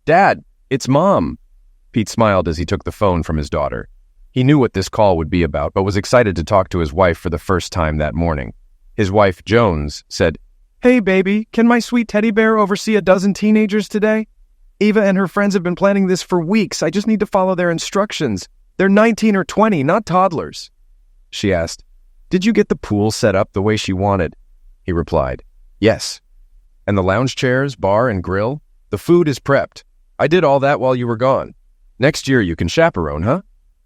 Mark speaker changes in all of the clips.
Speaker 1: "Dad, it's Mom." Pete smiled as he took the phone from his daughter. He knew what this call would be about, but was excited to talk to his wife for the first time that morning. His wife, Jones, said, "Hey, baby, can my sweet teddy bear oversee a dozen teenagers today? Eva and her friends have been planning this for weeks. I just need to follow their instructions. They're 19 or 20, not toddlers." She asked, "Did you get the pool set up the way she wanted?" He replied, "Yes." "And the lounge chairs, bar, and grill? The food is prepped. I did all that while you were gone. Next year you can chaperone, huh?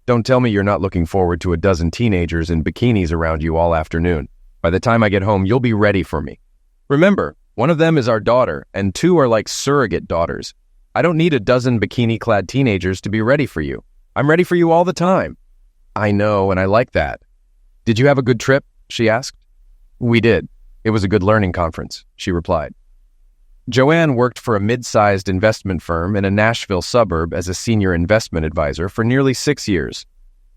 Speaker 1: Don't tell me you're not looking forward to a dozen teenagers in bikinis around you all afternoon. By the time I get home, you'll be ready for me. Remember, one of them is our daughter, and 2 are like surrogate daughters. I don't need a dozen bikini-clad teenagers to be ready for you. I'm ready for you all the time." "I know, and I like that." "Did you have a good trip?" she asked. "We did. It was a good learning conference," she replied. Joanne worked for a mid-sized investment firm in a Nashville suburb as a senior investment advisor for nearly 6 years.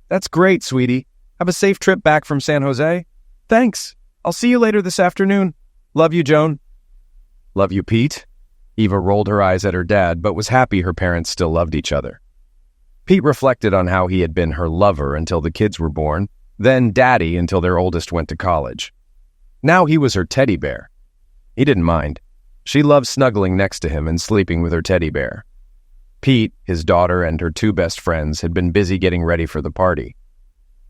Speaker 1: "That's great, sweetie. Have a safe trip back from San Jose." "Thanks. I'll see you later this afternoon. Love you, Joan." "Love you, Pete." Eva rolled her eyes at her dad, but was happy her parents still loved each other. Pete reflected on how he had been her lover until the kids were born, then daddy until their oldest went to college. Now he was her teddy bear. He didn't mind. She loved snuggling next to him and sleeping with her teddy bear. Pete, his daughter, and her 2 best friends had been busy getting ready for the party.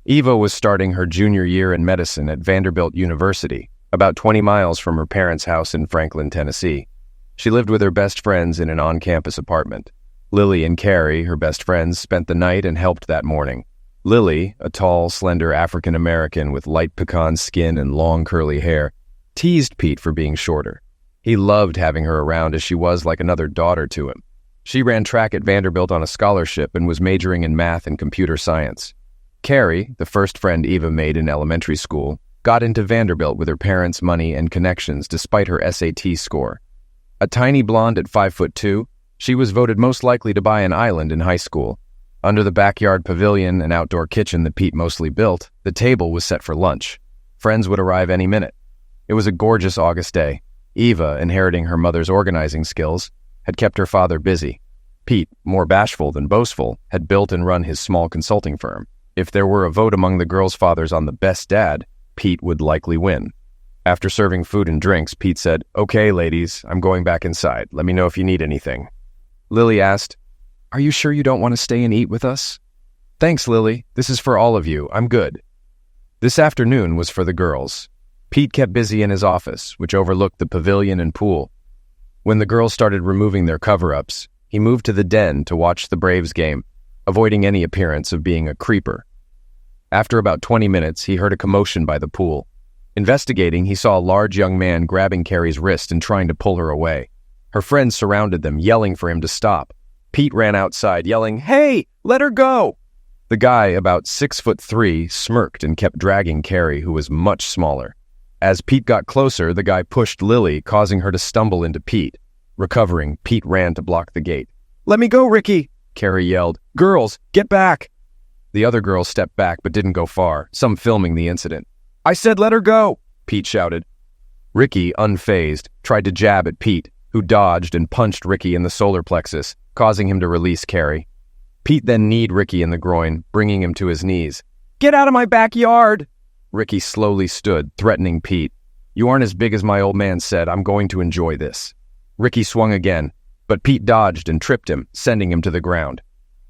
Speaker 1: Eva was starting her junior year in medicine at Vanderbilt University, about 20 miles from her parents' house in Franklin, Tennessee. She lived with her best friends in an on-campus apartment. Lily and Carrie, her best friends, spent the night and helped that morning. Lily, a tall, slender African-American with light pecan skin and long curly hair, teased Pete for being shorter. He loved having her around as she was like another daughter to him. She ran track at Vanderbilt on a scholarship and was majoring in math and computer science. Carrie, the first friend Eva made in elementary school, got into Vanderbilt with her parents' money and connections despite her SAT score. A tiny blonde at 5'2", she was voted most likely to buy an island in high school. Under the backyard pavilion and outdoor kitchen that Pete mostly built, the table was set for lunch. Friends would arrive any minute. It was a gorgeous August day. Eva, inheriting her mother's organizing skills, had kept her father busy. Pete, more bashful than boastful, had built and run his small consulting firm. If there were a vote among the girls' fathers on the best dad, Pete would likely win. After serving food and drinks, Pete said, "Okay, ladies, I'm going back inside. Let me know if you need anything." Lily asked, "Are you sure you don't want to stay and eat with us?" "Thanks, Lily. This is for all of you. I'm good." This afternoon was for the girls. Pete kept busy in his office, which overlooked the pavilion and pool. When the girls started removing their cover-ups, he moved to the den to watch the Braves game, avoiding any appearance of being a creeper. After about 20 minutes, he heard a commotion by the pool. Investigating, he saw a large young man grabbing Carrie's wrist and trying to pull her away. Her friends surrounded them, yelling for him to stop. Pete ran outside, yelling, "Hey, let her go!" The guy, about 6'3", smirked and kept dragging Carrie, who was much smaller. As Pete got closer, the guy pushed Lily, causing her to stumble into Pete. Recovering, Pete ran to block the gate. "Let me go, Ricky!" Carrie yelled. "Girls, get back!" The other girls stepped back but didn't go far, some filming the incident. "I said let her go!" Pete shouted. Ricky, unfazed, tried to jab at Pete, who dodged and punched Ricky in the solar plexus, causing him to release Carrie. Pete then kneed Ricky in the groin, bringing him to his knees. "Get out of my backyard!" Ricky slowly stood, threatening Pete. "You aren't as big as my old man said. I'm going to enjoy this." Ricky swung again, but Pete dodged and tripped him, sending him to the ground.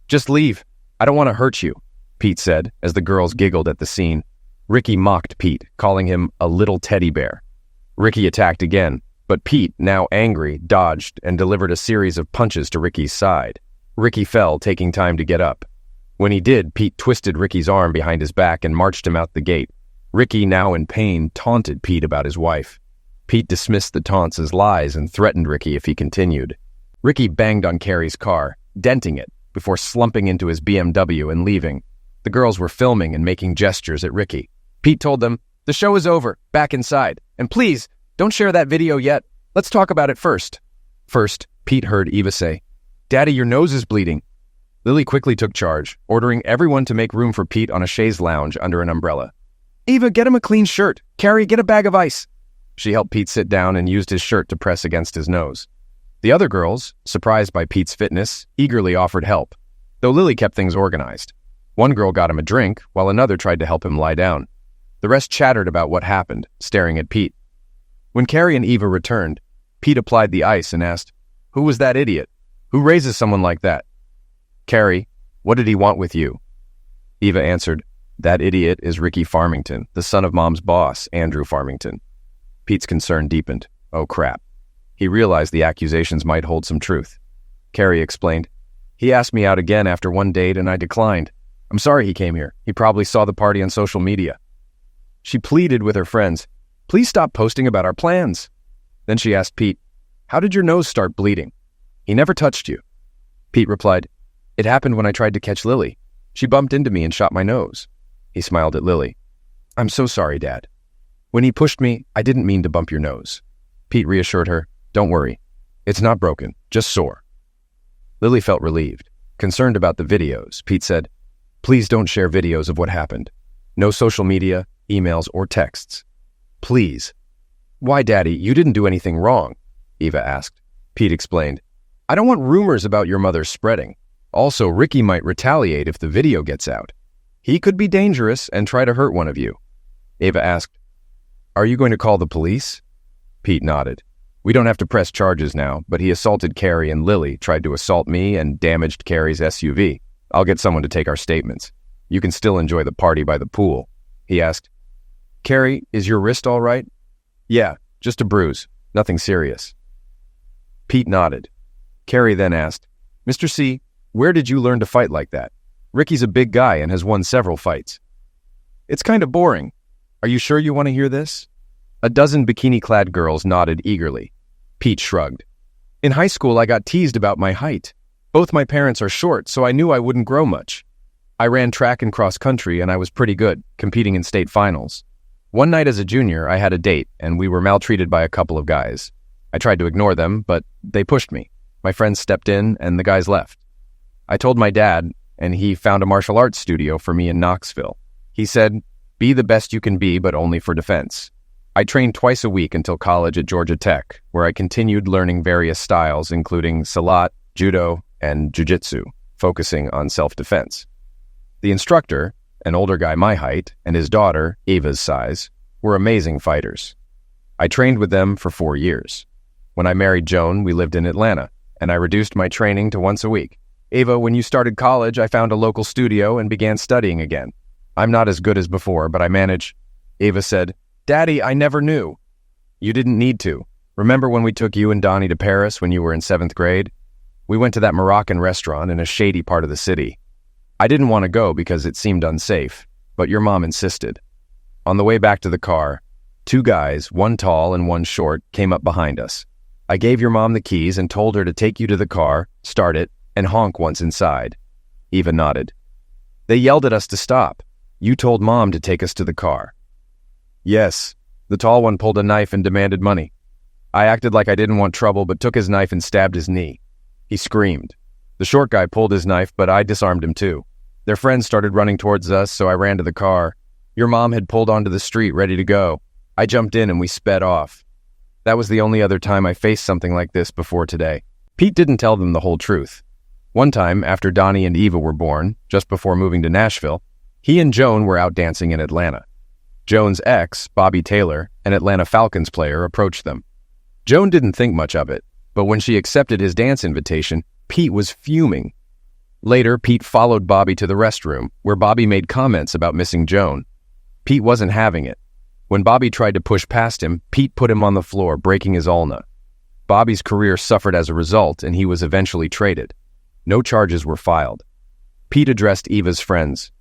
Speaker 1: "Just leave. I don't want to hurt you," Pete said, as the girls giggled at the scene. Ricky mocked Pete, calling him a little teddy bear. Ricky attacked again, but Pete, now angry, dodged and delivered a series of punches to Ricky's side. Ricky fell, taking time to get up. When he did, Pete twisted Ricky's arm behind his back and marched him out the gate. Ricky, now in pain, taunted Pete about his wife. Pete dismissed the taunts as lies and threatened Ricky if he continued. Ricky banged on Carrie's car, denting it, before slumping into his BMW and leaving. The girls were filming and making gestures at Ricky. Pete told them, "The show is over. Back inside. And please, don't share that video yet. Let's talk about it first." First, Pete heard Eva say, "Daddy, your nose is bleeding." Lily quickly took charge, ordering everyone to make room for Pete on a chaise lounge under an umbrella. "Eva, get him a clean shirt. Carrie, get a bag of ice." She helped Pete sit down and used his shirt to press against his nose. The other girls, surprised by Pete's fitness, eagerly offered help, though Lily kept things organized. One girl got him a drink, while another tried to help him lie down. The rest chattered about what happened, staring at Pete. When Carrie and Eva returned, Pete applied the ice and asked, "Who was that idiot? Who raises someone like that?" "Carrie, what did he want with you?" Eva answered, "That idiot is Ricky Farmington, the son of Mom's boss, Andrew Farmington." Pete's concern deepened. Oh crap. He realized the accusations might hold some truth. Carrie explained, "He asked me out again after one date and I declined. I'm sorry he came here. He probably saw the party on social media." She pleaded with her friends, "Please stop posting about our plans." Then she asked Pete, "How did your nose start bleeding?" "He never touched you." Pete replied, "It happened when I tried to catch Lily. She bumped into me and shot my nose." He smiled at Lily. "I'm so sorry, Dad. When he pushed me, I didn't mean to bump your nose." Pete reassured her, "Don't worry. It's not broken, just sore." Lily felt relieved. Concerned about the videos, Pete said, "Please don't share videos of what happened. No social media, emails, or texts. Please." "Why, Daddy? You didn't do anything wrong," Eva asked. Pete explained, "I don't want rumors about your mother spreading. Also, Ricky might retaliate if the video gets out. He could be dangerous and try to hurt one of you." Eva asked, "Are you going to call the police?" Pete nodded. "We don't have to press charges now, but he assaulted Carrie and Lily, tried to assault me, and damaged Carrie's SUV. I'll get someone to take our statements. You can still enjoy the party by the pool." He asked, "Carrie, is your wrist all right?" "Yeah, just a bruise. Nothing serious." Pete nodded. Carrie then asked, "Mr. C, where did you learn to fight like that? Ricky's a big guy and has won several fights." "It's kind of boring. Are you sure you want to hear this?" A dozen bikini-clad girls nodded eagerly. Pete shrugged. "In high school, I got teased about my height. Both my parents are short, so I knew I wouldn't grow much. I ran track and cross country, and I was pretty good, competing in state finals. One night as a junior, I had a date, and we were maltreated by a couple of guys. I tried to ignore them, but they pushed me. My friends stepped in, and the guys left. I told my dad, and he found a martial arts studio for me in Knoxville. He said, 'Be the best you can be, but only for defense.' I trained twice a week until college at Georgia Tech, where I continued learning various styles, including Salat, Judo, and Jiu-Jitsu, focusing on self-defense. The instructor, an older guy my height, and his daughter, Eva's size, were amazing fighters. I trained with them for 4 years. When I married Joan, we lived in Atlanta, and I reduced my training to once a week. Eva, when you started college, I found a local studio and began studying again. I'm not as good as before, but I manage." Eva said, "Daddy, I never knew." "You didn't need to. Remember when we took you and Donnie to Paris when you were in 7th grade? We went to that Moroccan restaurant in a shady part of the city. I didn't want to go because it seemed unsafe, but your mom insisted. On the way back to the car, 2 guys, one tall and one short, came up behind us. I gave your mom the keys and told her to take you to the car, start it, and honk once inside." Eva nodded. "They yelled at us to stop. You told Mom to take us to the car." "Yes. The tall one pulled a knife and demanded money. I acted like I didn't want trouble, but took his knife and stabbed his knee. He screamed. The short guy pulled his knife, but I disarmed him too. Their friends started running towards us, so I ran to the car. Your mom had pulled onto the street, ready to go. I jumped in and we sped off. That was the only other time I faced something like this before today." Pete didn't tell them the whole truth. One time, after Donnie and Eva were born, just before moving to Nashville, he and Joan were out dancing in Atlanta. Joan's ex, Bobby Taylor, an Atlanta Falcons player, approached them. Joan didn't think much of it, but when she accepted his dance invitation, Pete was fuming. Later, Pete followed Bobby to the restroom, where Bobby made comments about missing Joan. Pete wasn't having it. When Bobby tried to push past him, Pete put him on the floor, breaking his ulna. Bobby's career suffered as a result, and he was eventually traded. No charges were filed. Pete addressed Eva's friends.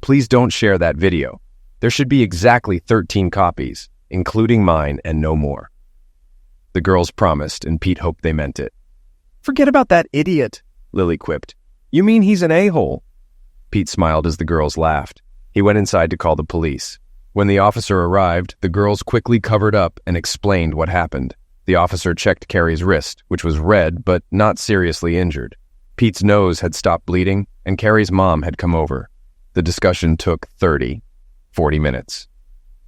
Speaker 1: "Please don't share that video. There should be exactly 13 copies, including mine and no more." The girls promised, and Pete hoped they meant it. "Forget about that idiot," Lily quipped. "You mean he's an a-hole?" Pete smiled as the girls laughed. He went inside to call the police. When the officer arrived, the girls quickly covered up and explained what happened. The officer checked Carrie's wrist, which was red but not seriously injured. Pete's nose had stopped bleeding, and Carrie's mom had come over. The discussion took 40 minutes.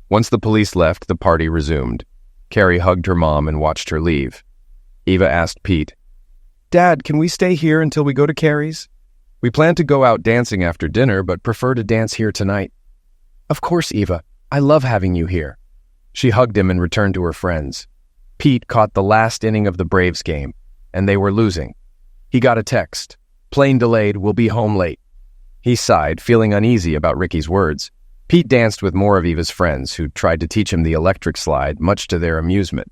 Speaker 1: Once the police left, the party resumed. Carrie hugged her mom and watched her leave. Eva asked Pete, Dad, can we stay here until we go to Carrie's? We plan to go out dancing after dinner, but prefer to dance here tonight. Of course, Eva. I love having you here. She hugged him and returned to her friends. Pete caught the last inning of the Braves game, and they were losing. He got a text. Plane delayed, we'll be home late. He sighed, feeling uneasy about Ricky's words. Pete danced with more of Eva's friends, who tried to teach him the electric slide, much to their amusement.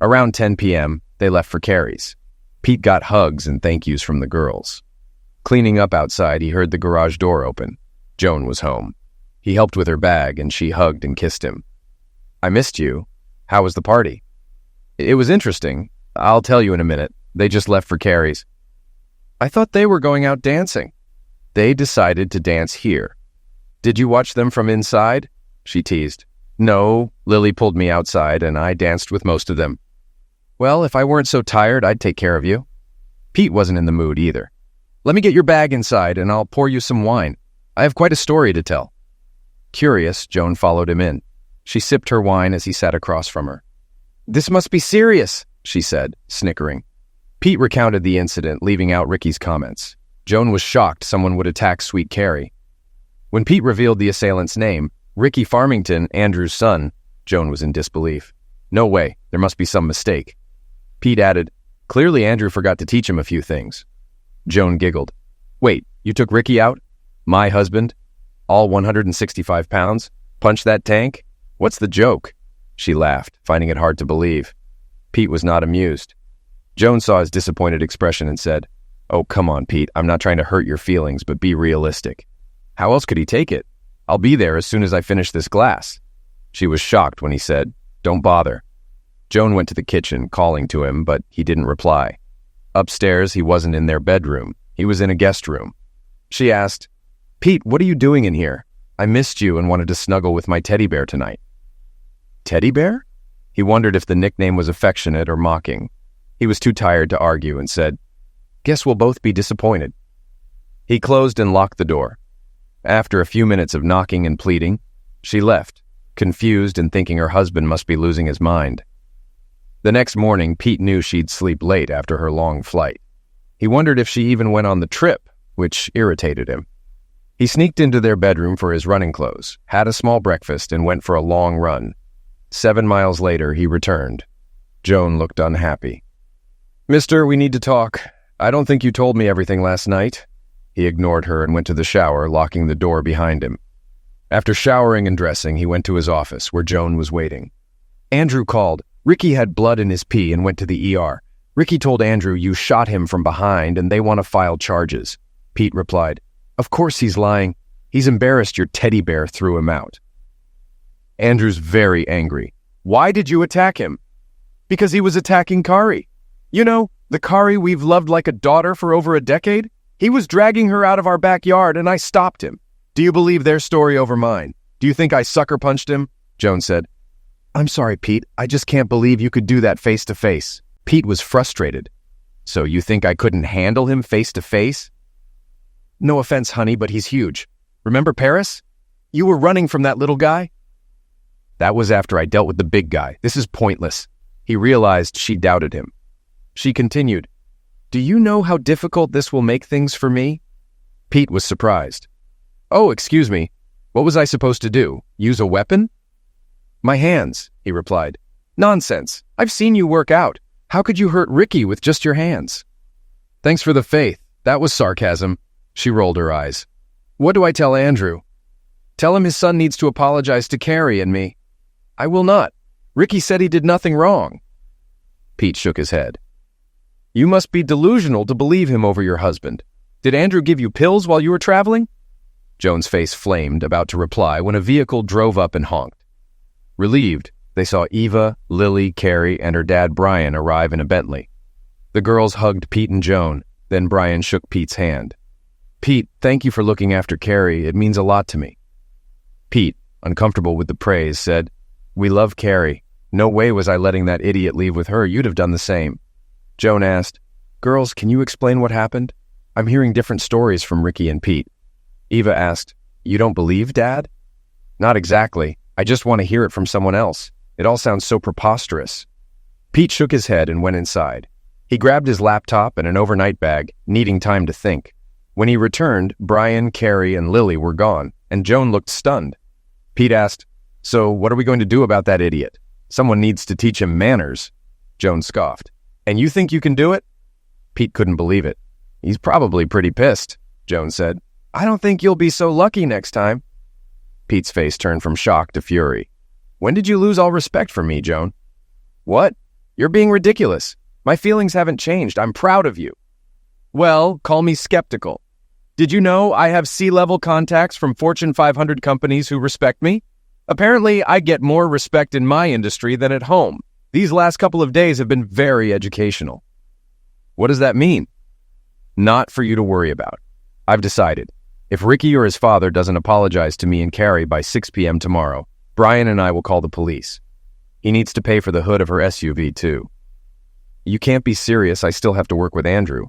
Speaker 1: Around 10 p.m., they left for Carrie's. Pete got hugs and thank yous from the girls. Cleaning up outside, he heard the garage door open. Joan was home. He helped with her bag, and she hugged and kissed him. I missed you. How was the party? It was interesting. I'll tell you in a minute. They just left for Carrie's. I thought they were going out dancing. They decided to dance here. Did you watch them from inside? She teased. No, Lily pulled me outside, and I danced with most of them. Well, if I weren't so tired, I'd take care of you. Pete wasn't in the mood either. Let me get your bag inside, and I'll pour you some wine. I have quite a story to tell. Curious, Joan followed him in. She sipped her wine as he sat across from her. This must be serious, she said, snickering. Pete recounted the incident, leaving out Ricky's comments. Joan was shocked someone would attack sweet Carrie. When Pete revealed the assailant's name, Ricky Farmington, Andrew's son, Joan was in disbelief. No way, there must be some mistake. Pete added, clearly Andrew forgot to teach him a few things. Joan giggled. Wait, you took Ricky out? My husband? All 165 pounds? Punch that tank? What's the joke? She laughed, finding it hard to believe. Pete was not amused. Joan saw his disappointed expression and said, Oh, come on, Pete. I'm not trying to hurt your feelings, but be realistic. How else could he take it? I'll be there as soon as I finish this glass. She was shocked when he said, Don't bother. Joan went to the kitchen, calling to him, but he didn't reply. Upstairs, he wasn't in their bedroom. He was in a guest room. She asked, Pete, what are you doing in here? I missed you and wanted to snuggle with my teddy bear tonight. Teddy bear? He wondered if the nickname was affectionate or mocking. He was too tired to argue and said, Guess we'll both be disappointed. He closed and locked the door. After a few minutes of knocking and pleading, she left, confused and thinking her husband must be losing his mind. The next morning, Pete knew she'd sleep late after her long flight. He wondered if she even went on the trip, which irritated him. He sneaked into their bedroom for his running clothes, had a small breakfast, and went for a long run. 7 miles later, he returned. Joan looked unhappy. Mister, we need to talk. I don't think you told me everything last night. He ignored her and went to the shower, locking the door behind him. After showering and dressing, he went to his office, where Joan was waiting. Andrew called. Ricky had blood in his pee and went to the ER. Ricky told Andrew you shot him from behind and they want to file charges. Pete replied, Of course he's lying. He's embarrassed your teddy bear threw him out. Andrew's very angry. Why did you attack him? Because he was attacking Kari. You know, the Kari we've loved like a daughter for over a decade? He was dragging her out of our backyard and I stopped him. Do you believe their story over mine? Do you think I sucker punched him? Joan said. I'm sorry, Pete. I just can't believe you could do that face to face. Pete was frustrated. So you think I couldn't handle him face to face? No offense, honey, but he's huge. Remember Paris? You were running from that little guy? That was after I dealt with the big guy. This is pointless. He realized she doubted him. She continued, Do you know how difficult this will make things for me? Pete was surprised. Oh, excuse me. What was I supposed to do? Use a weapon? My hands, he replied. Nonsense. I've seen you work out. How could you hurt Ricky with just your hands? Thanks for the faith. That was sarcasm. She rolled her eyes. What do I tell Andrew? Tell him his son needs to apologize to Carrie and me. I will not. Ricky said he did nothing wrong. Pete shook his head. You must be delusional to believe him over your husband. Did Andrew give you pills while you were traveling? Joan's face flamed, about to reply, when a vehicle drove up and honked. Relieved, they saw Eva, Lily, Carrie, and her dad Brian arrive in a Bentley. The girls hugged Pete and Joan, then Brian shook Pete's hand. Pete, thank you for looking after Carrie. It means a lot to me. Pete, uncomfortable with the praise, said, We love Carrie. No way was I letting that idiot leave with her. You'd have done the same. Joan asked, Girls, can you explain what happened? I'm hearing different stories from Ricky and Pete. Eva asked, You don't believe Dad? Not exactly. I just want to hear it from someone else. It all sounds so preposterous. Pete shook his head and went inside. He grabbed his laptop and an overnight bag, needing time to think. When he returned, Brian, Carrie, and Lily were gone, and Joan looked stunned. Pete asked, "So what are we going to do about that idiot? Someone needs to teach him manners." Joan scoffed. "And you think you can do it?" Pete couldn't believe it. "He's probably pretty pissed," Joan said. "I don't think you'll be so lucky next time." Pete's face turned from shock to fury. "When did you lose all respect for me, Joan?" "What? You're being ridiculous. My feelings haven't changed. I'm proud of you." "Well, call me skeptical. Did you know I have C-level contacts from Fortune 500 companies who respect me? Apparently, I get more respect in my industry than at home. These last couple of days have been very educational." "What does that mean?" "Not for you to worry about. I've decided. If Ricky or his father doesn't apologize to me and Carrie by 6 p.m. tomorrow, Brian and I will call the police. He needs to pay for the hood of her SUV, too." "You can't be serious. I still have to work with Andrew."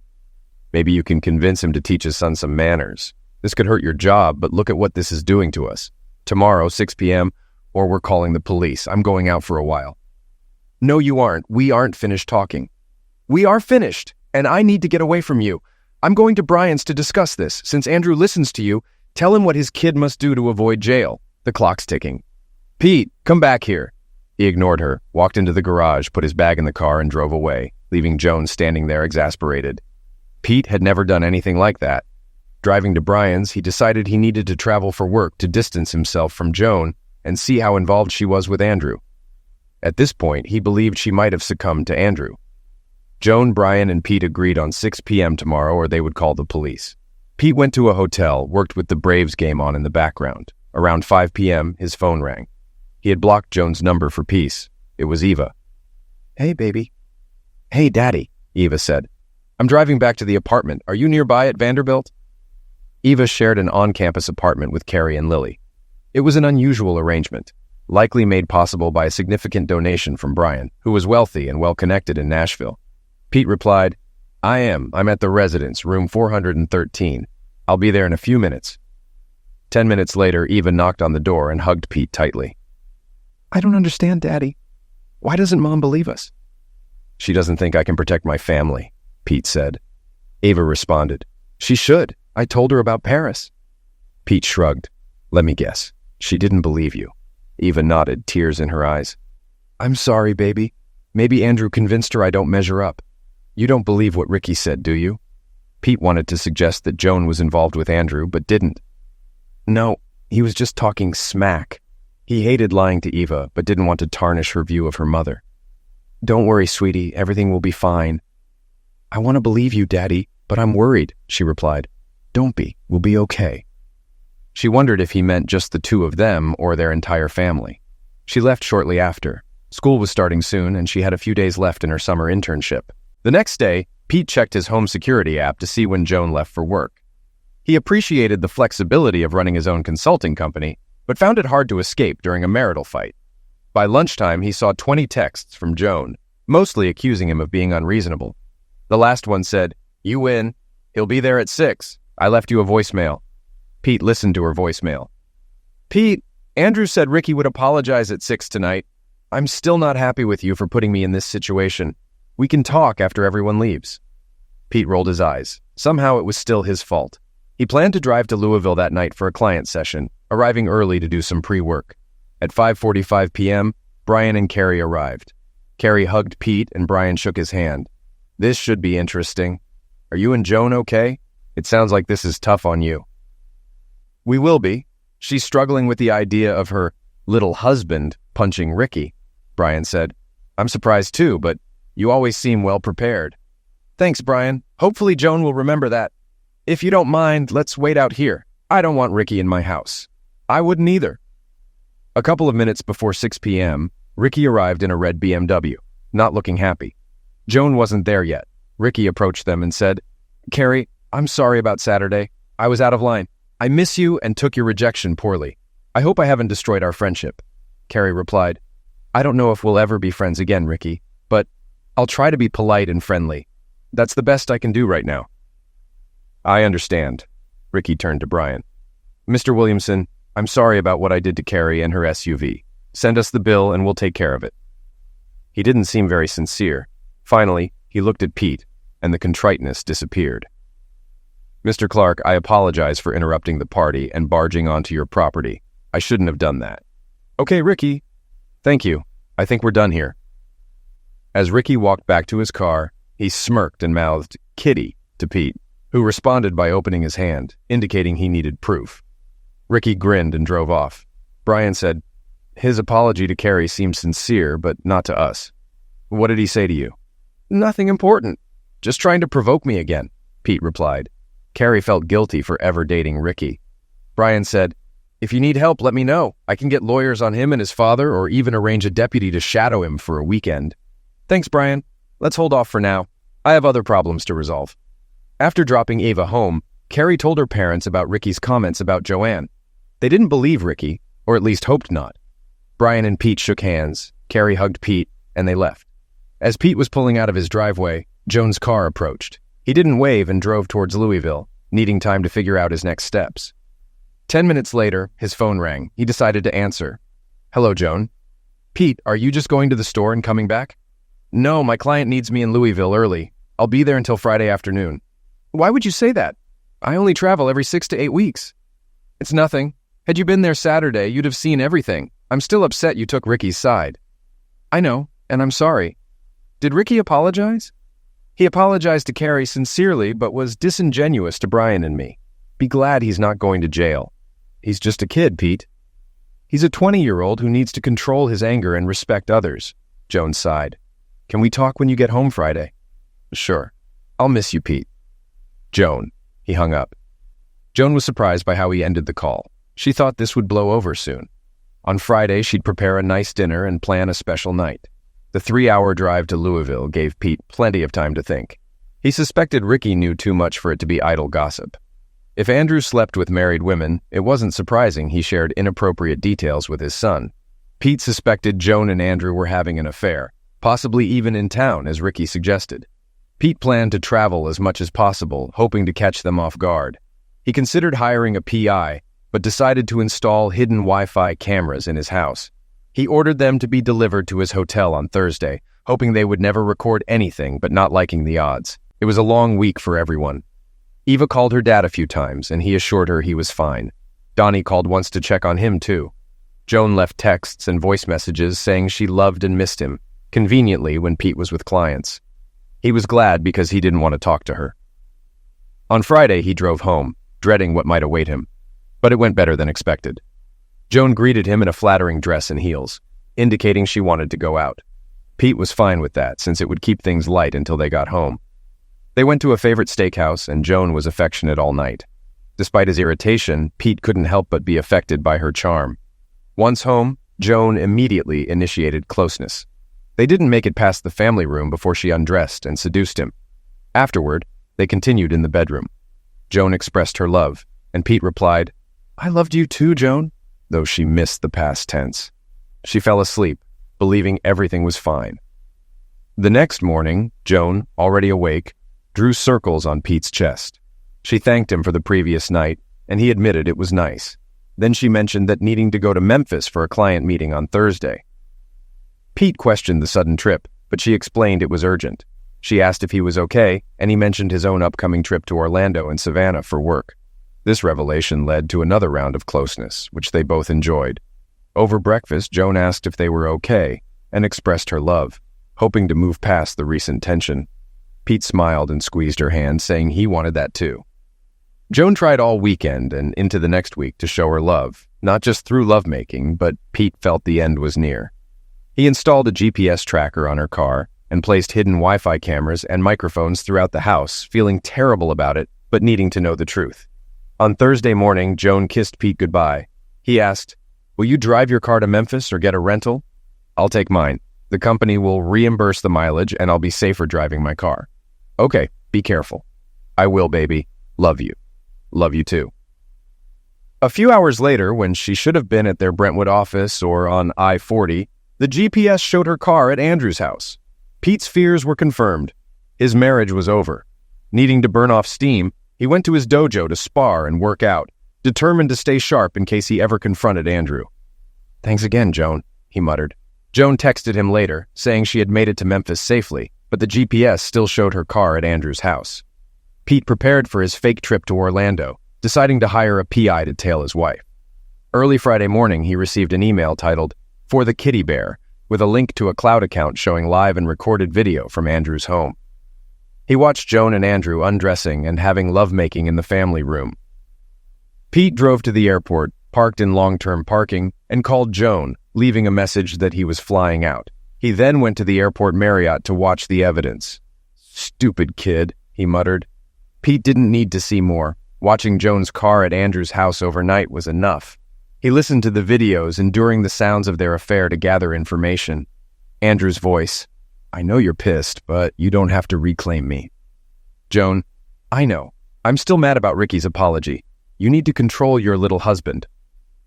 Speaker 1: "Maybe you can convince him to teach his son some manners. This could hurt your job, but look at what this is doing to us. Tomorrow, 6 p.m., or we're calling the police. I'm going out for a while." "No, you aren't. We aren't finished talking." "We are finished, and I need to get away from you. I'm going to Brian's to discuss this. Since Andrew listens to you, tell him what his kid must do to avoid jail. The clock's ticking." "Pete, come back here." He ignored her, walked into the garage, put his bag in the car, and drove away, leaving Joan standing there exasperated. Pete had never done anything like that. Driving to Brian's, he decided he needed to travel for work to distance himself from Joan and see how involved she was with Andrew. At this point, he believed she might have succumbed to Andrew. Joan, Brian, and Pete agreed on 6 p.m. tomorrow or they would call the police. Pete went to a hotel, worked with the Braves game on in the background. Around 5 p.m., his phone rang. He had blocked Joan's number for peace. It was Eva. "Hey, baby." "Hey, Daddy," Eva said. "I'm driving back to the apartment. Are you nearby at Vanderbilt?" Eva shared an on-campus apartment with Carrie and Lily. It was an unusual arrangement, likely made possible by a significant donation from Brian, who was wealthy and well-connected in Nashville. Pete replied, I'm at the residence, room 413. I'll be there in a few minutes." 10 minutes later, Eva knocked on the door and hugged Pete tightly. "I don't understand, Daddy. Why doesn't Mom believe us?" "She doesn't think I can protect my family," Pete said. Eva responded, "She should. I told her about Paris." Pete shrugged. "Let me guess. She didn't believe you." Eva nodded, tears in her eyes. "I'm sorry, baby. Maybe Andrew convinced her I don't measure up. You don't believe what Ricky said, do you?" Pete wanted to suggest that Joan was involved with Andrew, but didn't. "No, he was just talking smack." He hated lying to Eva, but didn't want to tarnish her view of her mother. "Don't worry, sweetie. Everything will be fine." "I want to believe you, Daddy, but I'm worried," she replied. "Don't be. We'll be okay." She wondered if he meant just the two of them or their entire family. She left shortly after. School was starting soon, and she had a few days left in her summer internship. The next day, Pete checked his home security app to see when Joan left for work. He appreciated the flexibility of running his own consulting company, but found it hard to escape during a marital fight. By lunchtime, he saw 20 texts from Joan, mostly accusing him of being unreasonable. The last one said, "You win. He'll be there at 6. I left you a voicemail." Pete listened to her voicemail. "Pete, Andrew said Ricky would apologize at 6 tonight. I'm still not happy with you for putting me in this situation. We can talk after everyone leaves." Pete rolled his eyes. Somehow it was still his fault. He planned to drive to Louisville that night for a client session, arriving early to do some pre-work. At 5:45 p.m., Brian and Carrie arrived. Carrie hugged Pete and Brian shook his hand. "This should be interesting. Are you and Joan okay? It sounds like this is tough on you." "We will be. She's struggling with the idea of her little husband punching Ricky," Brian said. "I'm surprised too, but you always seem well prepared." "Thanks, Brian. Hopefully Joan will remember that. If you don't mind, let's wait out here. I don't want Ricky in my house." "I wouldn't either." A couple of minutes before 6 p.m., Ricky arrived in a red BMW, not looking happy. Joan wasn't there yet. Ricky approached them and said, "Carrie, I'm sorry about Saturday. I was out of line. I miss you and took your rejection poorly. I hope I haven't destroyed our friendship." Carrie replied, "I don't know if we'll ever be friends again, Ricky, but I'll try to be polite and friendly. That's the best I can do right now." "I understand." Ricky turned to Brian. "Mr. Williamson, I'm sorry about what I did to Carrie and her SUV. Send us the bill and we'll take care of it." He didn't seem very sincere. Finally, He looked at Pete, and the contriteness disappeared. "Mr. Clark, I apologize for interrupting the party and barging onto your property. I shouldn't have done that." "Okay, Ricky." "Thank you. I think we're done here." As Ricky walked back to his car, he smirked and mouthed, "Kitty," to Pete, who responded by opening his hand, indicating he needed proof. Ricky grinned and drove off. Brian said, "His apology to Carrie seemed sincere, but not to us." "What did he say to you?" "Nothing important. Just trying to provoke me again," Pete replied. Carrie felt guilty for ever dating Ricky. Brian said, "If you need help, let me know. I can get lawyers on him and his father, or even arrange a deputy to shadow him for a weekend." "Thanks, Brian. Let's hold off for now. I have other problems to resolve." After dropping Ava home, Carrie told her parents about Ricky's comments about Joanne. They didn't believe Ricky, or at least hoped not. Brian and Pete shook hands, Carrie hugged Pete, and they left. As Pete was pulling out of his driveway, Joan's car approached. He didn't wave and drove towards Louisville, needing time to figure out his next steps. 10 minutes later, his phone rang. He decided to answer. "Hello, Joan." "Pete, are you just going to the store and coming back?" "No, my client needs me in Louisville early. I'll be there until Friday afternoon." "Why would you say that? I only travel every 6 to 8 weeks." "It's nothing. Had you been there Saturday, you'd have seen everything. I'm still upset you took Ricky's side." "I know, and I'm sorry." "Did Ricky apologize?" "He apologized to Carrie sincerely, but was disingenuous to Brian and me. Be glad he's not going to jail. He's just a kid, Pete." "He's a 20-year-old who needs to control his anger and respect others," Joan sighed. "Can we talk when you get home Friday?" "Sure. I'll miss you, Pete." "Joan." He hung up. Joan was surprised by how he ended the call. She thought this would blow over soon. On Friday, she'd prepare a nice dinner and plan a special night. The 3-hour drive to Louisville gave Pete plenty of time to think. He suspected Ricky knew too much for it to be idle gossip. If Andrew slept with married women, it wasn't surprising he shared inappropriate details with his son. Pete suspected Joan and Andrew were having an affair, possibly even in town, as Ricky suggested. Pete planned to travel as much as possible, hoping to catch them off guard. He considered hiring a PI, but decided to install hidden Wi-Fi cameras in his house. He ordered them to be delivered to his hotel on Thursday, hoping they would never record anything but not liking the odds. It was a long week for everyone. Eva called her dad a few times, and he assured her he was fine. Donnie called once to check on him, too. Joan left texts and voice messages saying she loved and missed him, conveniently when Pete was with clients. He was glad because he didn't want to talk to her. On Friday, he drove home, dreading what might await him. But it went better than expected. Joan greeted him in a flattering dress and heels, indicating she wanted to go out. Pete was fine with that, since it would keep things light until they got home. They went to a favorite steakhouse, and Joan was affectionate all night. Despite his irritation, Pete couldn't help but be affected by her charm. Once home, Joan immediately initiated closeness. They didn't make it past the family room before she undressed and seduced him. Afterward, they continued in the bedroom. Joan expressed her love, and Pete replied, "I loved you too, Joan," though she missed the past tense. She fell asleep, believing everything was fine. The next morning, Joan, already awake, drew circles on Pete's chest. She thanked him for the previous night, and he admitted it was nice. Then she mentioned that needing to go to Memphis for a client meeting on Thursday. Pete questioned the sudden trip, but she explained it was urgent. She asked if he was okay, and he mentioned his own upcoming trip to Orlando and Savannah for work. This revelation led to another round of closeness, which they both enjoyed. Over breakfast, Joan asked if they were okay, and expressed her love, hoping to move past the recent tension. Pete smiled and squeezed her hand, saying he wanted that too. Joan tried all weekend and into the next week to show her love, not just through lovemaking, but Pete felt the end was near. He installed a GPS tracker on her car and placed hidden Wi-Fi cameras and microphones throughout the house, feeling terrible about it, but needing to know the truth. On Thursday morning, Joan kissed Pete goodbye. He asked, "Will you drive your car to Memphis or get a rental?" "I'll take mine. The company will reimburse the mileage and I'll be safer driving my car." "Okay, be careful." "I will, baby. Love you." "Love you too." A few hours later, when she should have been at their Brentwood office or on I-40, the GPS showed her car at Andrew's house. Pete's fears were confirmed. His marriage was over. Needing to burn off steam, he went to his dojo to spar and work out, determined to stay sharp in case he ever confronted Andrew. "Thanks again, Joan," he muttered. Joan texted him later, saying she had made it to Memphis safely, but the GPS still showed her car at Andrew's house. Pete prepared for his fake trip to Orlando, deciding to hire a PI to tail his wife. Early Friday morning, he received an email titled, "For the Kitty Bear," with a link to a cloud account showing live and recorded video from Andrew's home. He watched Joan and Andrew undressing and having lovemaking in the family room. Pete drove to the airport, parked in long-term parking, and called Joan, leaving a message that he was flying out. He then went to the airport Marriott to watch the evidence. "Stupid kid," he muttered. Pete didn't need to see more. Watching Joan's car at Andrew's house overnight was enough. He listened to the videos, enduring the sounds of their affair to gather information. Andrew's voice, "I know you're pissed, but you don't have to reclaim me." Joan, "I know. I'm still mad about Ricky's apology. You need to control your little husband."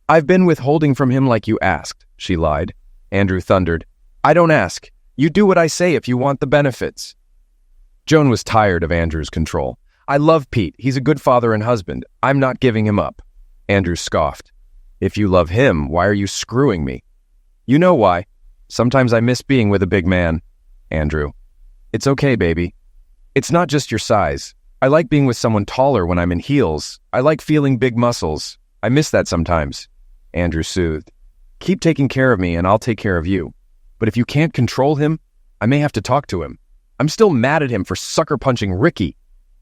Speaker 1: "I've been withholding from him like you asked," she lied. Andrew thundered, "I don't ask. You do what I say if you want the benefits." Joan was tired of Andrew's control. "I love Pete. He's a good father and husband. I'm not giving him up." Andrew scoffed. "If you love him, why are you screwing me?" "You know why. Sometimes I miss being with a big man." Andrew, "It's okay, baby. It's not just your size. I like being with someone taller when I'm in heels. I like feeling big muscles. I miss that sometimes." Andrew soothed. "Keep taking care of me and I'll take care of you. But if you can't control him, I may have to talk to him. I'm still mad at him for sucker punching Ricky."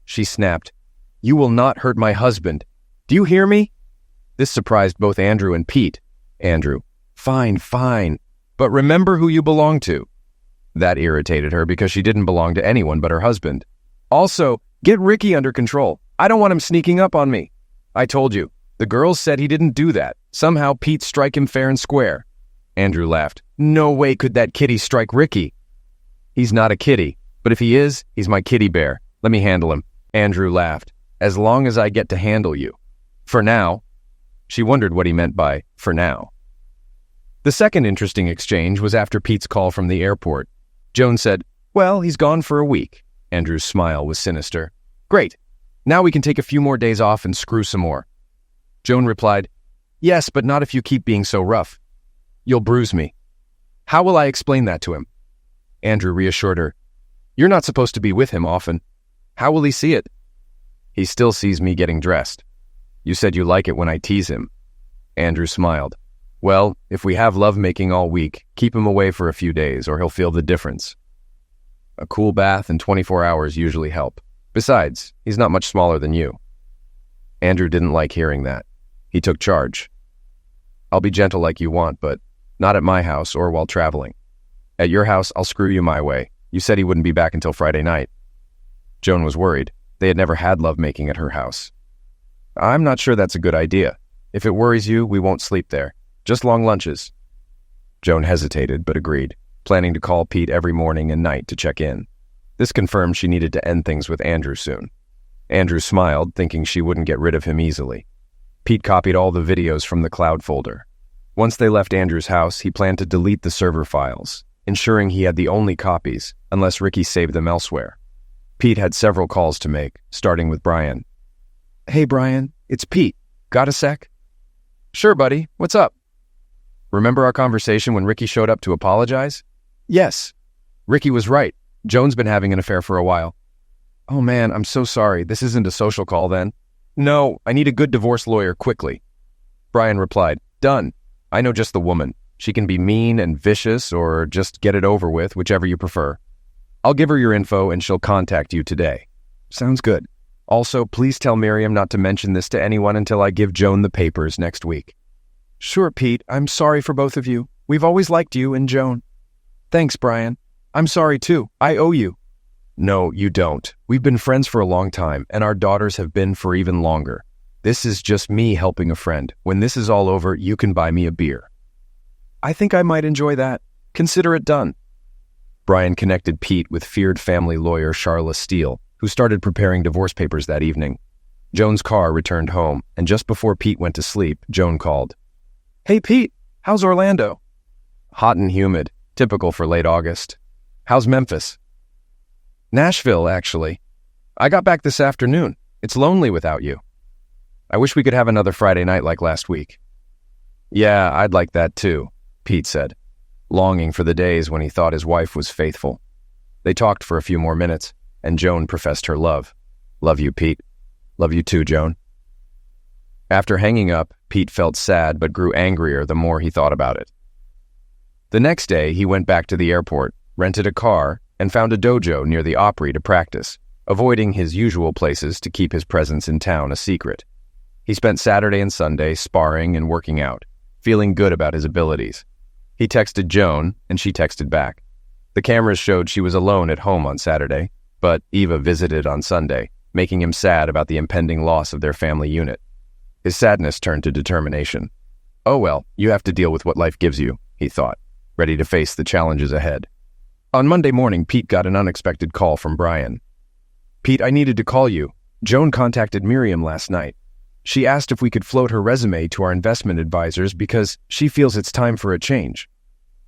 Speaker 1: She snapped, "You will not hurt my husband. Do you hear me?" This surprised both Andrew and Pete. Andrew, "Fine, fine. But remember who you belong to." That irritated her because she didn't belong to anyone but her husband. "Also, get Ricky under control. I don't want him sneaking up on me." "I told you. The girls said he didn't do that. Somehow Pete strike him fair and square." Andrew laughed. "No way could that kitty strike Ricky." "He's not a kitty, but if he is, he's my kitty bear. Let me handle him." Andrew laughed. "As long as I get to handle you. For now." She wondered what he meant by "for now." The second interesting exchange was after Pete's call from the airport. Joan said, "Well, he's gone for a week." Andrew's smile was sinister. "Great. Now we can take a few more days off and screw some more." Joan replied, "Yes, but not if you keep being so rough. You'll bruise me." "How will I explain that to him?" Andrew reassured her, "You're not supposed to be with him often. How will he see it?" "He still sees me getting dressed. You said you like it when I tease him." Andrew smiled. "Well, if we have lovemaking all week, keep him away for a few days or he'll feel the difference. A cool bath and 24 hours usually help. Besides, he's not much smaller than you." Andrew didn't like hearing that. He took charge. "I'll be gentle like you want, but not at my house or while traveling. At your house, I'll screw you my way. You said he wouldn't be back until Friday night." Joan was worried. They had never had lovemaking at her house. "I'm not sure that's a good idea. If it worries you, we won't sleep there. Just long lunches." Joan hesitated, but agreed, planning to call Pete every morning and night to check in. This confirmed she needed to end things with Andrew soon. Andrew smiled, thinking she wouldn't get rid of him easily. Pete copied all the videos from the cloud folder. Once they left Andrew's house, he planned to delete the server files, ensuring he had the only copies, unless Ricky saved them elsewhere. Pete had several calls to make, starting with Brian. "Hey, Brian, it's Pete. Got a sec?" "Sure, buddy. What's up?" "Remember our conversation when Ricky showed up to apologize?" "Yes. Ricky was right. Joan's been having an affair for a while." "Oh man, I'm so sorry. This isn't a social call then." "No, I need a good divorce lawyer quickly." Brian replied, "Done. I know just the woman. She can be mean and vicious or just get it over with, whichever you prefer. I'll give her your info and she'll contact you today." "Sounds good. Also, please tell Miriam not to mention this to anyone until I give Joan the papers next week." "Sure, Pete. I'm sorry for both of you. We've always liked you and Joan." "Thanks, Brian. I'm sorry too. I owe you." "No, you don't. We've been friends for a long time, and our daughters have been for even longer. This is just me helping a friend. When this is all over, you can buy me a beer." "I think I might enjoy that. Consider it done." Brian connected Pete with feared family lawyer Charla Steele, who started preparing divorce papers that evening. Joan's car returned home, and just before Pete went to sleep, Joan called. "Hey, Pete, how's Orlando?" "Hot and humid, typical for late August. How's Memphis?" "Nashville, actually. I got back this afternoon. It's lonely without you." "I wish we could have another Friday night like last week." "Yeah, I'd like that too," Pete said, longing for the days when he thought his wife was faithful. They talked for a few more minutes, and Joan professed her love. "Love you, Pete. Love you too, Joan." After hanging up, Pete felt sad but grew angrier the more he thought about it. The next day, he went back to the airport, rented a car, and found a dojo near the Opry to practice, avoiding his usual places to keep his presence in town a secret. He spent Saturday and Sunday sparring and working out, feeling good about his abilities. He texted Joan, and she texted back. The cameras showed she was alone at home on Saturday, but Eva visited on Sunday, making him sad about the impending loss of their family unit. His sadness turned to determination. "Oh well, you have to deal with what life gives you," he thought, ready to face the challenges ahead. On Monday morning, Pete got an unexpected call from Brian. "Pete, I needed to call you. Joan contacted Miriam last night. She asked if we could float her resume to our investment advisors because she feels it's time for a change.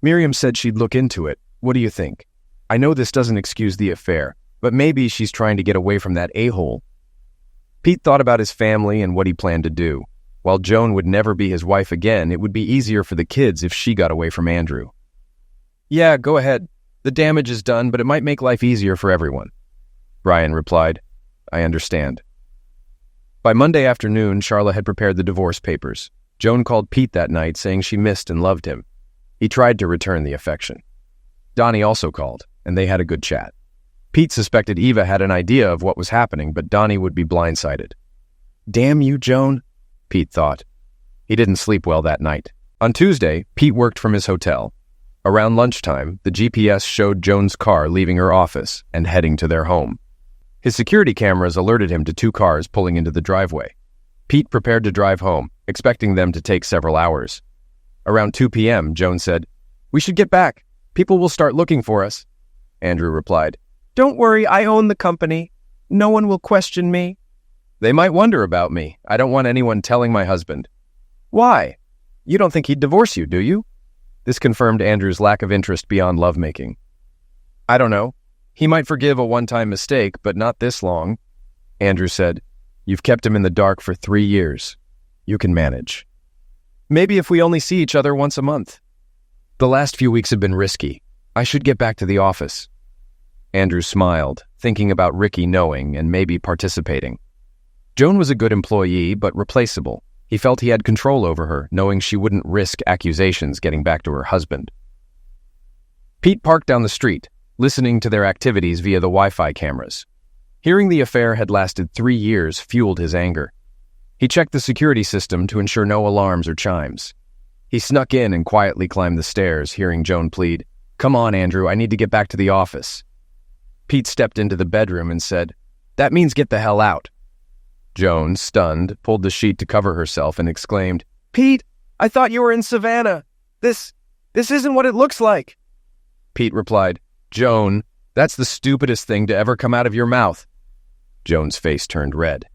Speaker 1: Miriam said she'd look into it. What do you think? I know this doesn't excuse the affair, but maybe she's trying to get away from that a-hole." Pete thought about his family and what he planned to do. While Joan would never be his wife again, it would be easier for the kids if she got away from Andrew. "Yeah, go ahead. The damage is done, but it might make life easier for everyone." Brian replied, "I understand." By Monday afternoon, Charla had prepared the divorce papers. Joan called Pete that night, saying she missed and loved him. He tried to return the affection. Donnie also called, and they had a good chat. Pete suspected Eva had an idea of what was happening, but Donnie would be blindsided. "Damn you, Joan," Pete thought. He didn't sleep well that night. On Tuesday, Pete worked from his hotel. Around lunchtime, the GPS showed Joan's car leaving her office and heading to their home. His security cameras alerted him to 2 cars pulling into the driveway. Pete prepared to drive home, expecting them to take several hours. Around 2 p.m., Joan said, "We should get back. People will start looking for us." Andrew replied, "Don't worry, I own the company. No one will question me." "They might wonder about me. I don't want anyone telling my husband." "Why? You don't think he'd divorce you, do you?" This confirmed Andrew's lack of interest beyond lovemaking. "I don't know. He might forgive a one-time mistake, but not this long." Andrew said, "You've kept him in the dark for 3 years. You can manage. Maybe if we only see each other once a month." "The last few weeks have been risky. I should get back to the office." Andrew smiled, thinking about Ricky knowing and maybe participating. Joan was a good employee, but replaceable. He felt he had control over her, knowing she wouldn't risk accusations getting back to her husband. Pete parked down the street, listening to their activities via the Wi-Fi cameras. Hearing the affair had lasted 3 years fueled his anger. He checked the security system to ensure no alarms or chimes. He snuck in and quietly climbed the stairs, hearing Joan plead, "Come on, Andrew, I need to get back to the office." Pete stepped into the bedroom and said, "That means get the hell out." Joan, stunned, pulled the sheet to cover herself and exclaimed, "Pete, I thought you were in Savannah. This isn't what it looks like." Pete replied, "Joan, that's the stupidest thing to ever come out of your mouth." Joan's face turned red.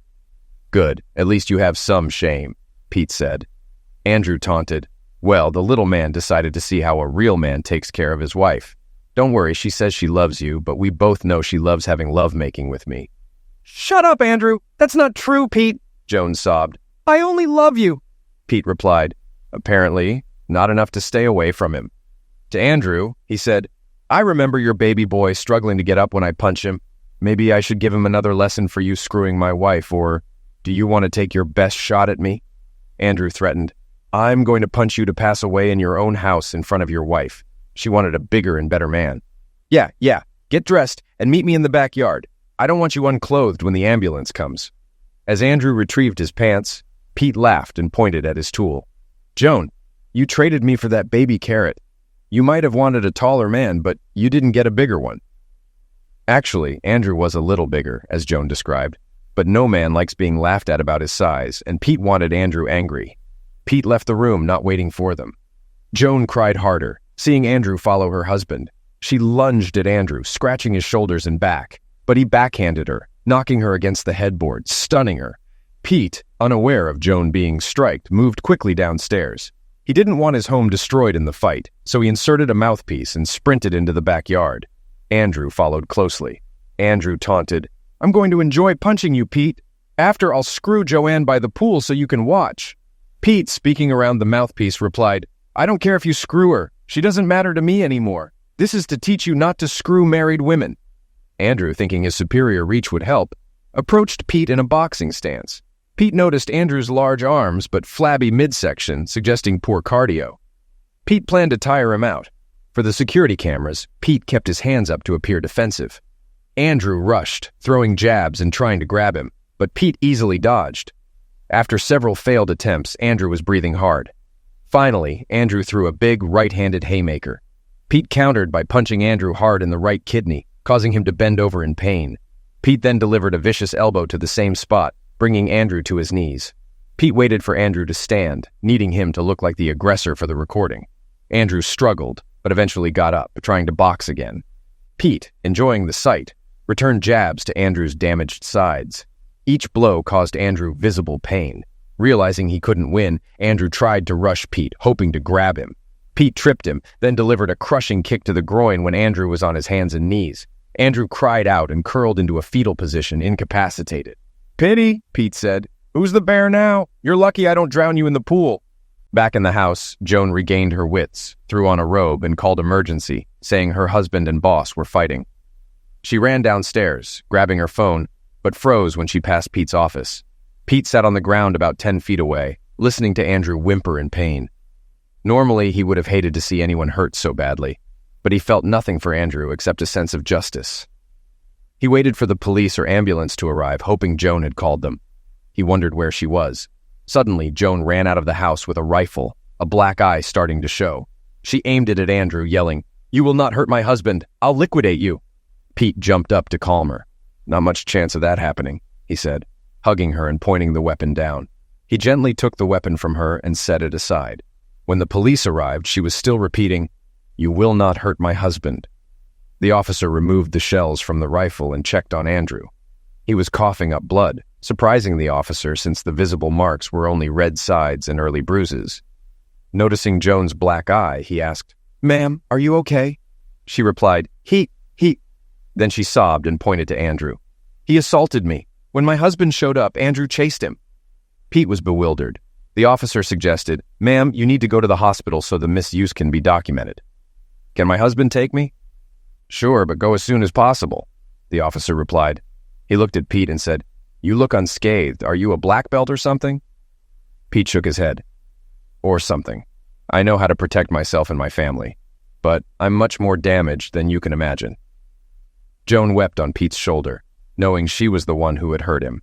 Speaker 1: "Good, at least you have some shame," Pete said. Andrew taunted, "Well, the little man decided to see how a real man takes care of his wife. Don't worry, she says she loves you, but we both know she loves having lovemaking with me." "Shut up, Andrew. That's not true, Pete," Joan sobbed. "I only love you." Pete replied, apparently not enough to stay away from him. To Andrew, he said, "I remember your baby boy struggling to get up when I punch him. Maybe I should give him another lesson for you screwing my wife, or do you want to take your best shot at me?" Andrew threatened, "I'm going to punch you to pass away in your own house in front of your wife. She wanted a bigger and better man. Yeah, get dressed and meet me in the backyard. I don't want you unclothed when the ambulance comes." As Andrew retrieved his pants, Pete laughed and pointed at his tool. "Joan, you traded me for that baby carrot. You might have wanted a taller man, but you didn't get a bigger one." Actually, Andrew was a little bigger, as Joan described, but no man likes being laughed at about his size, and Pete wanted Andrew angry. Pete left the room, not waiting for them. Joan cried harder, seeing Andrew follow her husband. She lunged at Andrew, scratching his shoulders and back, but he backhanded her, knocking her against the headboard, stunning her. Pete, unaware of Joan being striked, moved quickly downstairs. He didn't want his home destroyed in the fight, so he inserted a mouthpiece and sprinted into the backyard. Andrew followed closely. Andrew taunted, "I'm going to enjoy punching you, Pete. After, I'll screw Joanne by the pool so you can watch." Pete, speaking around the mouthpiece, replied, "I don't care if you screw her. She doesn't matter to me anymore. This is to teach you not to screw married women." Andrew, thinking his superior reach would help, approached Pete in a boxing stance. Pete noticed Andrew's large arms but flabby midsection, suggesting poor cardio. Pete planned to tire him out. For the security cameras, Pete kept his hands up to appear defensive. Andrew rushed, throwing jabs and trying to grab him, but Pete easily dodged. After several failed attempts, Andrew was breathing hard. Finally, Andrew threw a big right-handed haymaker. Pete countered by punching Andrew hard in the right kidney, causing him to bend over in pain. Pete then delivered a vicious elbow to the same spot, bringing Andrew to his knees. Pete waited for Andrew to stand, needing him to look like the aggressor for the recording. Andrew struggled, but eventually got up, trying to box again. Pete, enjoying the sight, returned jabs to Andrew's damaged sides. Each blow caused Andrew visible pain. Realizing he couldn't win, Andrew tried to rush Pete, hoping to grab him. Pete tripped him, then delivered a crushing kick to the groin when Andrew was on his hands and knees. Andrew cried out and curled into a fetal position, incapacitated. "Pity," Pete said. "Who's the bear now? You're lucky I don't drown you in the pool." Back in the house, Joan regained her wits, threw on a robe, and called emergency, saying her husband and boss were fighting. She ran downstairs, grabbing her phone, but froze when she passed Pete's office. Pete sat on the ground about 10 feet away, listening to Andrew whimper in pain. Normally, he would have hated to see anyone hurt so badly, but he felt nothing for Andrew except a sense of justice. He waited for the police or ambulance to arrive, hoping Joan had called them. He wondered where she was. Suddenly, Joan ran out of the house with a rifle, a black eye starting to show. She aimed it at Andrew, yelling, "You will not hurt my husband. I'll liquidate you." Pete jumped up to calm her. "Not much chance of that happening," he said, hugging her and pointing the weapon down. He gently took the weapon from her and set it aside. When the police arrived, she was still repeating, "You will not hurt my husband." The officer removed the shells from the rifle and checked on Andrew. He was coughing up blood, surprising the officer since the visible marks were only red sides and early bruises. Noticing Joan's black eye, he asked, "Ma'am, are you okay?" She replied, He. Then she sobbed and pointed to Andrew. "He assaulted me. When my husband showed up, Andrew chased him." Pete was bewildered. The officer suggested, "Ma'am, you need to go to the hospital so the misuse can be documented." "Can my husband take me?" "Sure, but go as soon as possible," the officer replied. He looked at Pete and said, "You look unscathed. Are you a black belt or something?" Pete shook his head. "Or something. I know how to protect myself and my family, but I'm much more damaged than you can imagine." Joan wept on Pete's shoulder, knowing she was the one who had hurt him.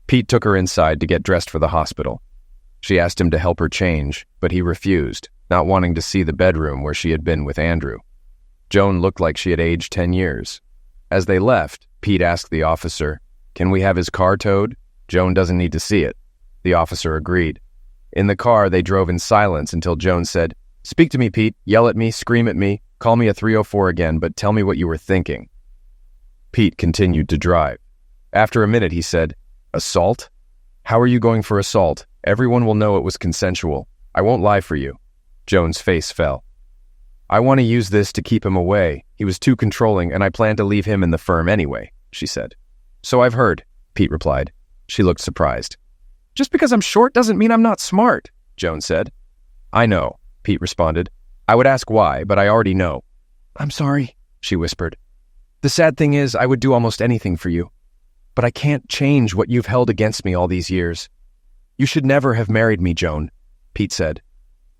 Speaker 1: Pete took her inside to get dressed for the hospital. She asked him to help her change, but he refused, not wanting to see the bedroom where she had been with Andrew. Joan looked like she had aged 10 years. As they left, Pete asked the officer, "Can we have his car towed? Joan doesn't need to see it." The officer agreed. In the car, they drove in silence until Joan said, "Speak to me, Pete. Yell at me, scream at me, call me a 304 again, but tell me what you were thinking." Pete continued to drive. After a minute, he said, "Assault? How are you going for assault? Everyone will know it was consensual. I won't lie for you." Joan's face fell. "I want to use this to keep him away. He was too controlling, and I plan to leave him in the firm anyway," she said. "So I've heard," Pete replied. She looked surprised. "Just because I'm short doesn't mean I'm not smart," Joan said. "I know," Pete responded. "I would ask why, but I already know." "I'm sorry," she whispered. "The sad thing is, I would do almost anything for you. But I can't change what you've held against me all these years." "You should never have married me, Joan," Pete said.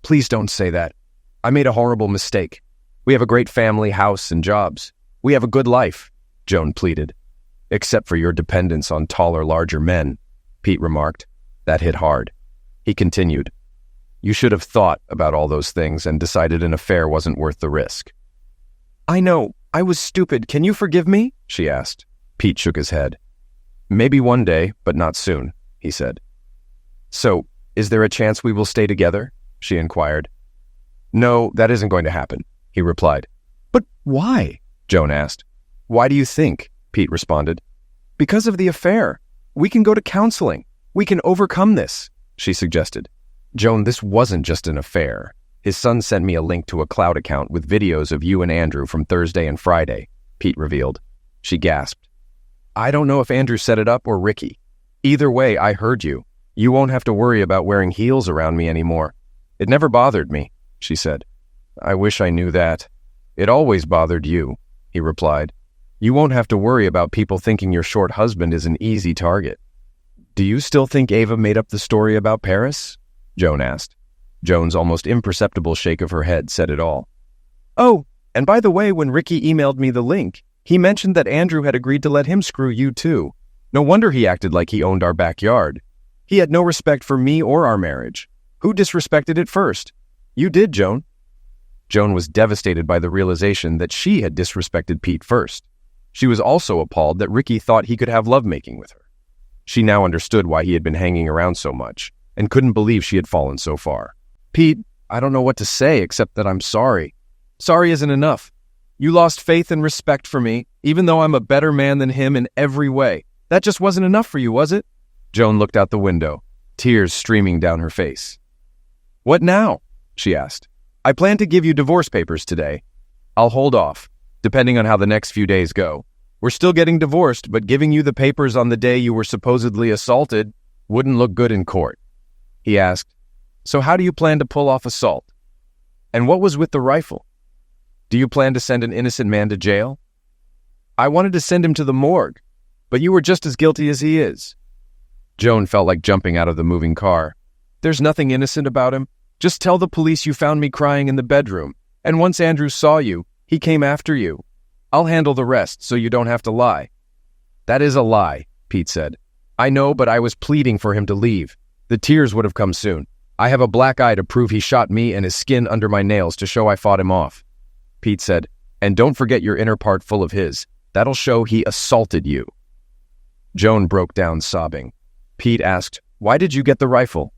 Speaker 1: "Please don't say that. I made a horrible mistake. We have a great family, house, and jobs. We have a good life," Joan pleaded. "Except for your dependence on taller, larger men," Pete remarked. That hit hard. He continued, "You should have thought about all those things and decided an affair wasn't worth the risk." "I know. I was stupid. Can you forgive me?" she asked. Pete shook his head. "Maybe one day, but not soon," he said. "So, is there a chance we will stay together?" she inquired. "No, that isn't going to happen," he replied. "But why?" Joan asked. "Why do you think?" Pete responded. "Because of the affair. We can go to counseling. We can overcome this," she suggested. "Joan, this wasn't just an affair. His son sent me a link to a cloud account with videos of you and Andrew from Thursday and Friday," Pete revealed. She gasped. "I don't know if Andrew set it up or Ricky. Either way, I heard you. You won't have to worry about wearing heels around me anymore. It never bothered me," she said. "I wish I knew that." It always bothered you, he replied. You won't have to worry about people thinking your short husband is an easy target. Do you still think Ava made up the story about Paris? Joan asked. Joan's almost imperceptible shake of her head said it all. Oh, and by the way, when Ricky emailed me the link, he mentioned that Andrew had agreed to let him screw you too. No wonder he acted like he owned our backyard. He had no respect for me or our marriage. Who disrespected it first? You did, Joan. Joan was devastated by the realization that she had disrespected Pete first. She was also appalled that Ricky thought he could have lovemaking with her. She now understood why he had been hanging around so much, and couldn't believe she had fallen so far. Pete, I don't know what to say except that I'm sorry. Sorry isn't enough. You lost faith and respect for me, even though I'm a better man than him in every way. That just wasn't enough for you, was it? Joan looked out the window, tears streaming down her face. What now? She asked. I plan to give you divorce papers today. I'll hold off, depending on how the next few days go. We're still getting divorced, but giving you the papers on the day you were supposedly assaulted wouldn't look good in court. He asked, so how do you plan to pull off assault? And what was with the rifle? Do you plan to send an innocent man to jail? I wanted to send him to the morgue, but you were just as guilty as he is. Joan felt like jumping out of the moving car. There's nothing innocent about him. Just tell the police you found me crying in the bedroom, and once Andrew saw you, he came after you. I'll handle the rest so you don't have to lie. That is a lie, Pete said. I know, but I was pleading for him to leave. The tears would have come soon. I have a black eye to prove he shot me and his skin under my nails to show I fought him off. Pete said, and don't forget your inner part full of his. That'll show he assaulted you. Joan broke down sobbing. Pete asked, why did you get the rifle?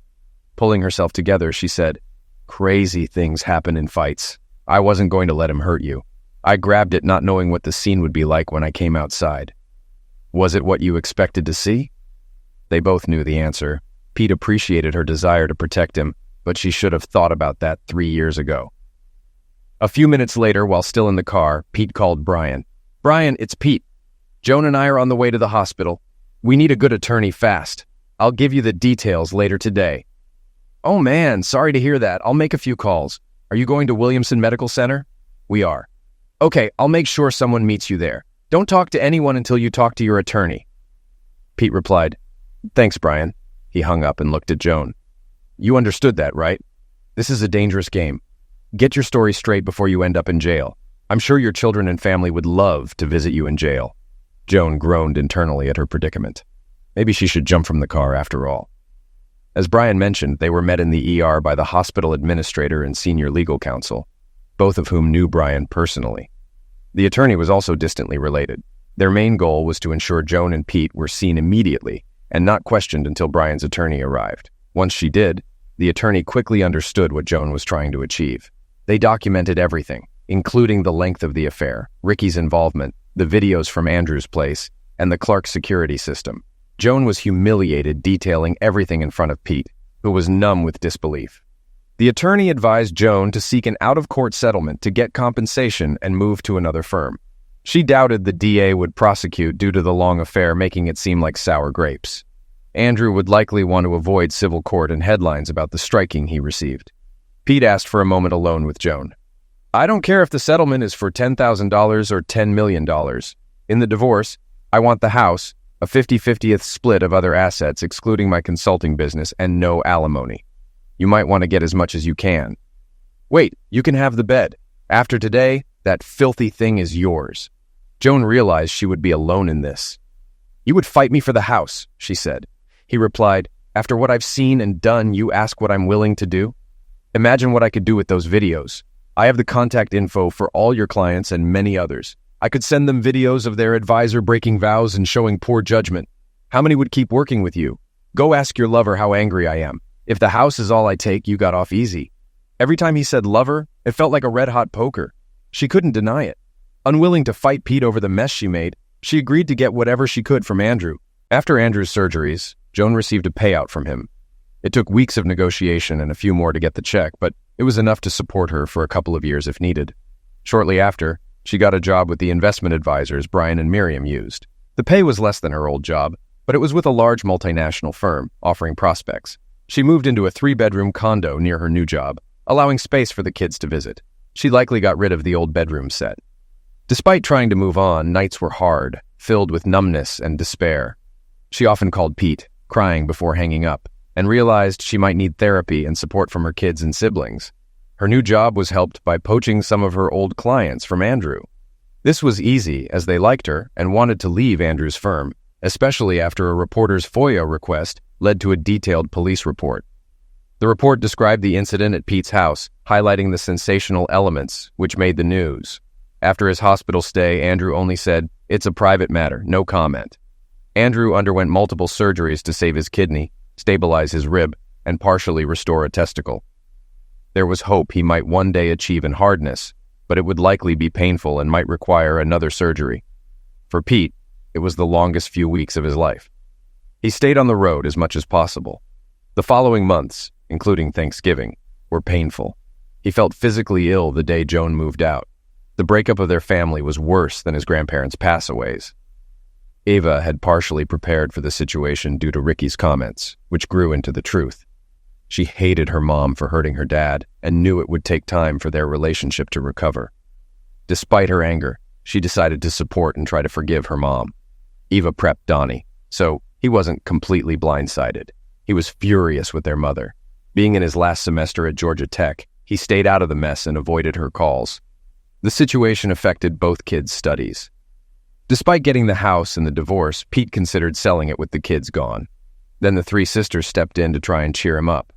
Speaker 1: Pulling herself together, she said, crazy things happen in fights. I wasn't going to let him hurt you. I grabbed it not knowing what the scene would be like when I came outside. Was it what you expected to see? They both knew the answer. Pete appreciated her desire to protect him, but she should have thought about that 3 years ago. A few minutes later, while still in the car, Pete called Brian. Brian, it's Pete. Joan and I are on the way to the hospital. We need a good attorney fast. I'll give you the details later today. Oh man, sorry to hear that. I'll make a few calls. Are you going to Williamson Medical Center? We are. Okay, I'll make sure someone meets you there. Don't talk to anyone until you talk to your attorney. Pete replied, Thanks, Brian. He hung up and looked at Joan. You understood that, right? This is a dangerous game. Get your story straight before you end up in jail. I'm sure your children and family would love to visit you in jail. Joan groaned internally at her predicament. Maybe she should jump from the car after all. As Brian mentioned, they were met in the ER by the hospital administrator and senior legal counsel, both of whom knew Brian personally. The attorney was also distantly related. Their main goal was to ensure Joan and Pete were seen immediately and not questioned until Brian's attorney arrived. Once she did, the attorney quickly understood what Joan was trying to achieve. They documented everything, including the length of the affair, Ricky's involvement, the videos from Andrew's place, and the Clark security system. Joan was humiliated, detailing everything in front of Pete, who was numb with disbelief. The attorney advised Joan to seek an out-of-court settlement to get compensation and move to another firm. She doubted the DA would prosecute due to the long affair, making it seem like sour grapes. Andrew would likely want to avoid civil court and headlines about the striking he received. Pete asked for a moment alone with Joan. I don't care if the settlement is for $10,000 or $10 million. In the divorce, I want the house, a 50-50th split of other assets excluding my consulting business, and no alimony. You might want to get as much as you can. Wait, you can have the bed. After today, that filthy thing is yours. Joan realized she would be alone in this. You would fight me for the house, she said. He replied, after what I've seen and done, you ask what I'm willing to do? Imagine what I could do with those videos. I have the contact info for all your clients and many others. I could send them videos of their advisor breaking vows and showing poor judgment. How many would keep working with you? Go ask your lover how angry I am. If the house is all I take, you got off easy. Every time he said lover, it felt like a red-hot poker. She couldn't deny it. Unwilling to fight Pete over the mess she made, she agreed to get whatever she could from Andrew. After Andrew's surgeries, Joan received a payout from him. It took weeks of negotiation and a few more to get the check, but it was enough to support her for a couple of years if needed. Shortly after, she got a job with the investment advisors Brian and Miriam used. The pay was less than her old job, but it was with a large multinational firm offering prospects. She moved into a 3-bedroom condo near her new job, allowing space for the kids to visit. She likely got rid of the old bedroom set. Despite trying to move on, nights were hard, filled with numbness and despair. She often called Pete, crying before hanging up, and realized she might need therapy and support from her kids and siblings. Her new job was helped by poaching some of her old clients from Andrew. This was easy, as they liked her and wanted to leave Andrew's firm, especially after a reporter's FOIA request led to a detailed police report. The report described the incident at Pete's house, highlighting the sensational elements which made the news. After his hospital stay, Andrew only said, "It's a private matter, no comment." Andrew underwent multiple surgeries to save his kidney, stabilize his rib, and partially restore a testicle. There was hope he might one day achieve in hardness, but it would likely be painful and might require another surgery. For Pete, it was the longest few weeks of his life. He stayed on the road as much as possible. The following months, including Thanksgiving, were painful. He felt physically ill the day Joan moved out. The breakup of their family was worse than his grandparents' pass-aways. Ava had partially prepared for the situation due to Ricky's comments, which grew into the truth. She hated her mom for hurting her dad and knew it would take time for their relationship to recover. Despite her anger, she decided to support and try to forgive her mom. Eva prepped Donnie, so he wasn't completely blindsided. He was furious with their mother. Being in his last semester at Georgia Tech, he stayed out of the mess and avoided her calls. The situation affected both kids' studies. Despite getting the house and the divorce, Pete considered selling it with the kids gone. Then the three sisters stepped in to try and cheer him up.